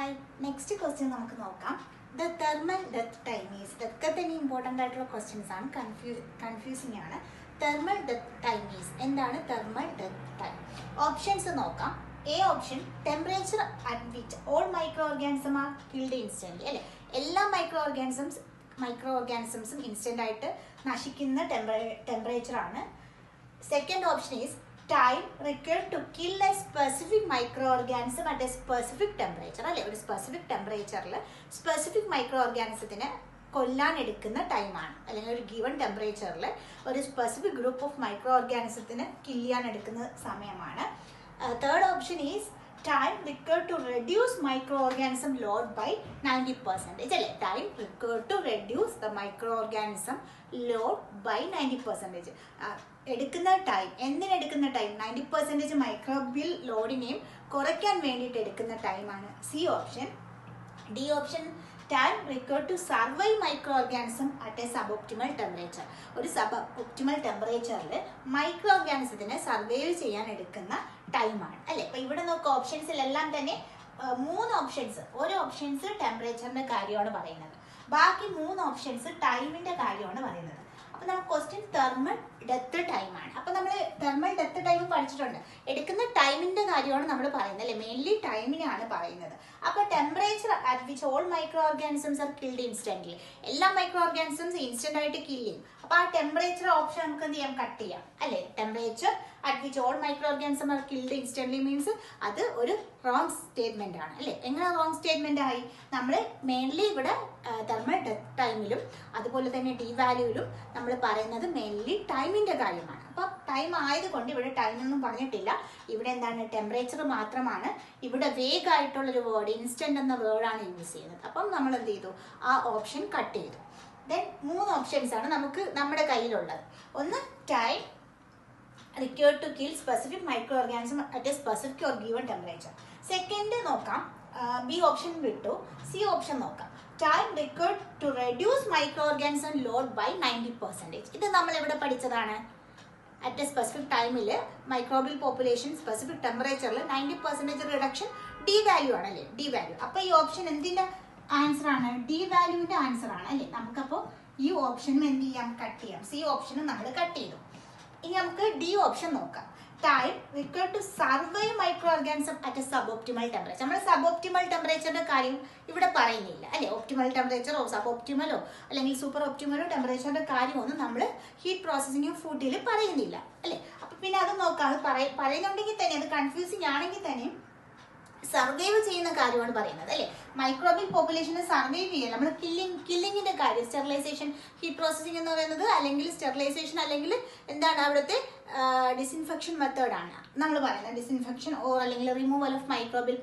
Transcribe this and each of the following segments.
Hi, next question നമുക്ക് നോക്കാം. The thermal death time is ഇതൊക്കെ തന്നെ ഇമ്പോർട്ടൻ്റ് ആയിട്ടുള്ള ക്വസ്റ്റ്യൻസ് ആണ്, കൺഫ്യൂസിങ് ആണ്. Thermal death time is എന്താണ് thermal death time? ഓപ്ഷൻസ് നോക്കാം. A option temperature at which all micro organism are killed instant അല്ലേ, എല്ലാ മൈക്രോ ഓർഗാനിസംസും ഇൻസ്റ്റൻ്റ് ആയിട്ട് നശിക്കുന്ന ടെമ്പറേച്ചർ ആണ്. Second option is time required to kill a specific microorganism at a specific temperature അല്ലെ, ഒരു specific ടെമ്പറേച്ചറിൽ specific micro ഓർഗാനിസത്തിനെ കൊല്ലാൻ എടുക്കുന്ന ടൈമാണ്, അല്ലെങ്കിൽ ഒരു ഗിവൺ ടെമ്പറേച്ചറിൽ ഒരു സ്പെസിഫിക് ഗ്രൂപ്പ് ഓഫ് മൈക്രോ ഓർഗാനിസത്തിനെ കില്ല് ചെയ്യാൻ എടുക്കുന്ന സമയമാണ്. Third option is time required to reduce microorganism load by 90% അല്ലേ, time required to reduce the microorganism load by 90%. എടുക്കുന്ന ടൈം, എന്തിനെടുക്കുന്ന ടൈം 90% മൈക്രോബിയൽ ലോഡിനെയും കുറയ്ക്കാൻ വേണ്ടിയിട്ട് എടുക്കുന്ന ടൈമാണ് C option. D option time required to survive micro organism at a suboptimal temperature, ഒരു sub optimal ടെമ്പറേച്ചറിൽ micro ഓർഗാനിസത്തിനെ survive ചെയ്യാൻ എടുക്കുന്ന ടൈമാണ് അല്ലേ. അപ്പോൾ ഇവിടെ നോക്കുക, ഓപ്ഷൻസിലെല്ലാം തന്നെ മൂന്ന് ഓപ്ഷൻസ്, ഓരോ ഓപ്ഷൻസ് ടെമ്പറേച്ചറിൻ്റെ കാര്യമാണ് പറയുന്നത്, ബാക്കി മൂന്ന് ഓപ്ഷൻസ് ടൈമിൻ്റെ കാര്യമാണ് പറയുന്നത്. അപ്പോൾ നമ്മൾ ക്വസ്റ്റ്യൻ തെർമൽ ഡെത്ത് ടൈമാണ്. അപ്പോൾ നമ്മൾ തെർമൽ ഡെത്ത് ടൈം പഠിച്ചിട്ടുണ്ട്, എടുക്കുന്ന ടൈമിൻ്റെ കാര്യമാണ് നമ്മൾ പറയുന്നത് അല്ലേ, മെയിൻലി ടൈമിനാണ് പറയുന്നത്. അപ്പോൾ temperature at which all micro organisms are killed instantly, എല്ലാ മൈക്രോ ഓർഗാനിസംസ് ഇൻസ്റ്റൻ്റ് ആയിട്ട് കില്ല് ചെയ്യും. അപ്പോൾ ആ ടെമ്പറേച്ചർ ഓപ്ഷൻ നമുക്ക് എന്ത് ചെയ്യാം, കട്ട് ചെയ്യാം അല്ലേ. Temperature at which all micro organism are killed instantly means അത് ഒരു റോങ് സ്റ്റേറ്റ്മെൻ്റ് ആണ് അല്ലേ. എങ്ങനെ റോങ് സ്റ്റേറ്റ്മെൻ്റ് ആയി, നമ്മൾ മെയിൻലി ഇവിടെ തെർമൽ ഡെത്ത് ടൈമിലും അതുപോലെ തന്നെ ഡി വാല്യൂവിലും നമ്മൾ പറയുന്നത് മെയിൻലി ടൈമിൻ്റെ കാര്യമാണ്. അപ്പോൾ ടൈം ആയതുകൊണ്ട് ഇവിടെ ടൈമൊന്നും പറഞ്ഞിട്ടില്ല, ഇവിടെ എന്താണ് ടെമ്പറേച്ചർ മാത്രമാണ്. ഇവിടെ വേഗമായിട്ടുള്ളൊരു വേർഡ് ഇൻസ്റ്റൻ്റ് എന്ന വേർഡാണ് യൂസ് ചെയ്യുന്നത്. അപ്പം നമ്മൾ എന്ത് ചെയ്തു, ആ ഓപ്ഷൻ കട്ട് ചെയ്തു. ദെൻ മൂന്ന് ഓപ്ഷൻസ് ആണ് നമുക്ക് നമ്മുടെ കയ്യിലുള്ളത്. ഒന്ന് time required to kill specific microorganism at a specific or given temperature. Second നോക്കാം, ബി ഓപ്ഷൻ വിട്ടു, സി ഓപ്ഷൻ നോക്കാം, time required to reduce microorganism load by 90%. ഇത് നമ്മൾ എവിടെ പഠിച്ചതാണ്, അറ്റ് എ സ്പെസിഫിക് ടൈമിൽ മൈക്രോബിയൽ പോപ്പുലേഷൻ സ്പെസിഫിക് ടെമ്പറേച്ചറിൽ 90% റിഡക്ഷൻ ഡി വാല്യൂ ആണല്ലേ, ഡി വാല്യൂ. അപ്പോൾ ഈ ഓപ്ഷൻ എന്തിൻ്റെ ആൻസർ ആണ്, ഡി വാല്യൂവിൻ്റെ ആൻസർ ആണ് അല്ലേ. നമുക്കപ്പോൾ ഈ ഓപ്ഷനും എന്ത് ചെയ്യാം, കട്ട് ചെയ്യാം. സി ഓപ്ഷനും നമ്മൾ കട്ട് ചെയ്തു. ഇനി നമുക്ക് ഡി ഓപ്ഷൻ നോക്കാം, time required to survive microorganism at a suboptimal temperature. നമ്മൾ സബ് ഒപ്റ്റിമൽ ടെമ്പറേച്ചറിന്റെ കാര്യം ഇവിടെ പറയുന്നില്ല അല്ലെ, ഒപ്റ്റിമൽ ടെമ്പറേച്ചറോ സബ് ഒപ്റ്റിമലോ അല്ലെങ്കിൽ സൂപ്പർ ഒപ്റ്റിമലോ ടെമ്പറേച്ചറിന്റെ കാര്യമൊന്നും നമ്മൾ ഹീറ്റ് പ്രോസസ്സിംഗ് ഫുഡിൽ പറയുന്നില്ല അല്ലെ. അപ്പം പിന്നെ അത് നോക്കാം, അത് പറയുന്നുണ്ടെങ്കിൽ തന്നെ അത് കൺഫ്യൂസിങ് ആണെങ്കിൽ തന്നെ സർവൈവ് ചെയ്യുന്ന കാര്യമാണ് പറയുന്നത് അല്ലേ. മൈക്രോബിയൽ പോപ്പുലേഷനെ സർവൈവ് ചെയ്യുക, നമ്മൾ കില്ലിങ്ങിന്റെ കാര്യം, സ്റ്റെറിലൈസേഷൻ, ഹീറ്റ് പ്രോസസ്സിംഗ് എന്ന് പറയുന്നത്, അല്ലെങ്കിൽ സ്റ്റെറിലൈസേഷൻ അല്ലെങ്കിൽ എന്താണ് അവിടുത്തെ ഡിസിൻഫെക്ഷൻ മെത്തേഡാണ് നമ്മൾ പറയുന്നത്. ഡിസിൻഫെക്ഷൻ ഓർ അല്ലെങ്കിൽ removal of microbial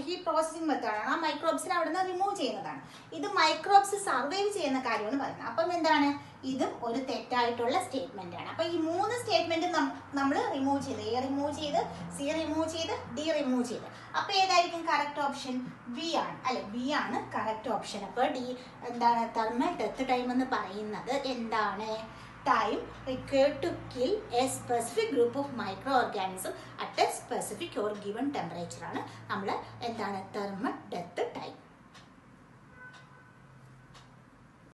heat processing മെത്തേഡാണ്. ആ മൈക്രോബ്സിനെ അവിടെ നിന്ന് റിമൂവ് ചെയ്യുന്നതാണ്. ഇത് മൈക്രോബ്സ് സർവൈവ് ചെയ്യുന്ന കാര്യമാണ് പറയുന്നത്. അപ്പം എന്താണ്, ഇതും ഒരു തെറ്റായിട്ടുള്ള സ്റ്റേറ്റ്മെന്റ് ആണ്. അപ്പൊ ഈ മൂന്ന് സ്റ്റേറ്റ്മെന്റ് നമ്മൾ റിമൂവ് ചെയ്ത്, എ റിമൂവ് ചെയ്ത്, സി റിമൂവ് ചെയ്ത്, ഡി റിമൂവ് ചെയ്ത്. അപ്പൊ ഏതായിരിക്കും കറക്റ്റ് ഓപ്ഷൻ, ബി ആണ് അല്ലെ, ബി ആണ് കറക്റ്റ് ഓപ്ഷൻ. അപ്പൊ ഡി എന്താണ്, തെർമൽ ഡെത്ത് ടൈം എന്ന് പറയുന്നത് എന്താണ്, time required to kill a specific group of microorganisms at a specific or given temperature ആണ് നമ്മൾ എന്താണ് തെർമൽ ഡെത്ത്